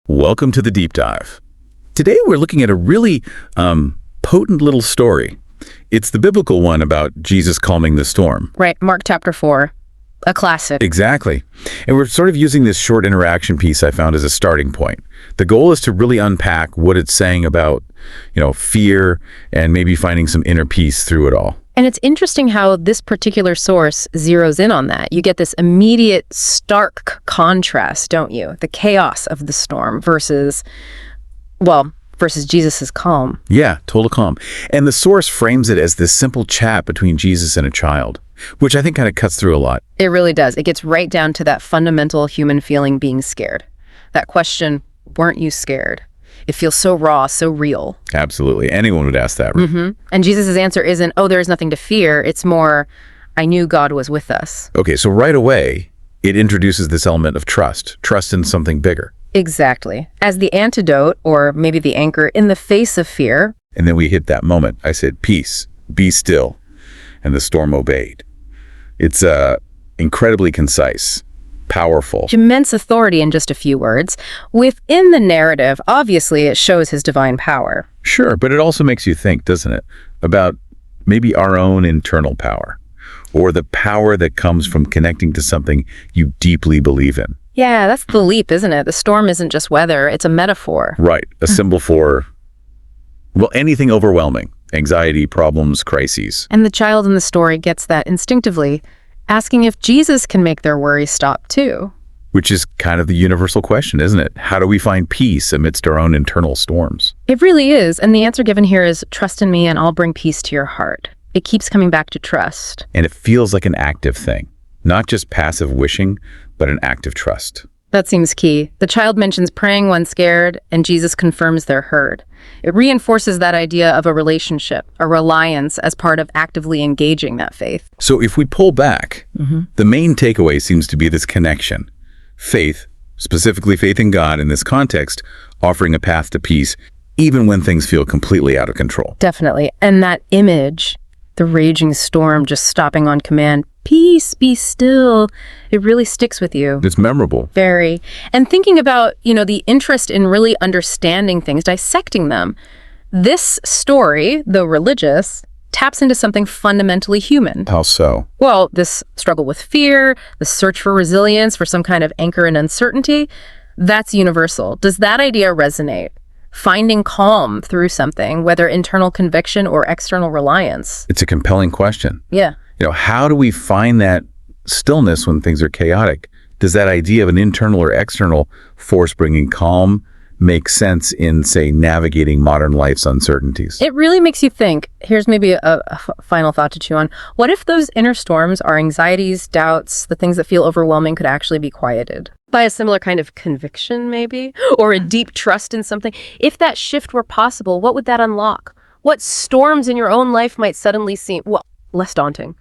Welcome to the Deep Dive. Today we're looking at a really potent little story. It's the biblical one about Jesus calming the storm. Right, Mark chapter 4, a classic. Exactly. And we're sort of using this short interaction piece I found as a starting point. The goal is to really unpack what it's saying about, fear and maybe finding some inner peace through it all. And it's interesting how this particular source zeroes in on that. You get this immediate, stark contrast, don't you? The chaos of the storm versus Jesus's calm. Yeah, total calm. And the source frames it as this simple chat between Jesus and a child, which I think kind of cuts through a lot. It really does. It gets right down to that fundamental human feeling, being scared. That question, weren't you scared? It feels so raw, so real. Absolutely. Anyone would ask that, right? Mm-hmm. And Jesus' answer isn't, oh, there's nothing to fear. It's more, I knew God was with us. Okay, so right away, it introduces this element of trust in something bigger. Exactly. As the antidote, or maybe the anchor, in the face of fear. And then we hit that moment. I said, peace, be still. And the storm obeyed. It's incredibly concise, powerful. Immense authority in just a few words. Within the narrative, obviously, it shows his divine power. Sure, but it also makes you think, doesn't it, about maybe our own internal power, or the power that comes from connecting to something you deeply believe in. Yeah, that's the leap, isn't it? The storm isn't just weather, it's a metaphor. Right, a symbol for, anything overwhelming, anxiety, problems, crises. And the child in the story gets that instinctively, asking if Jesus can make their worries stop too. Which is kind of the universal question, isn't it? How do we find peace amidst our own internal storms? It really is, and the answer given here is, trust in me and I'll bring peace to your heart. It keeps coming back to trust. And it feels like an active thing, not just passive wishing, but an active trust. That seems key. The child mentions praying when scared, and Jesus confirms they're heard. It reinforces that idea of a relationship, a reliance, as part of actively engaging that faith. So if we pull back, the main takeaway seems to be this connection. Faith, specifically faith in God in this context, offering a path to peace, even when things feel completely out of control. Definitely. And that image, the raging storm just stopping on command, peace, be still, it really sticks with you. It's memorable. Very. And thinking about, the interest in really understanding things, dissecting them, this story, though religious, taps into something fundamentally human. How so? Well, this struggle with fear, the search for resilience, for some kind of anchor in uncertainty, that's universal. Does that idea resonate? Finding calm through something, whether internal conviction or external reliance. It's a compelling question. Yeah. How do we find that stillness when things are chaotic? Does that idea of an internal or external force bringing calm make sense in, say, navigating modern life's uncertainties? It really makes you think. Here's maybe a final thought to chew on. What if those inner storms, our anxieties, doubts, the things that feel overwhelming could actually be quieted by a similar kind of conviction, maybe, or a deep trust in something? If that shift were possible, what would that unlock? What storms in your own life might suddenly seem, less daunting?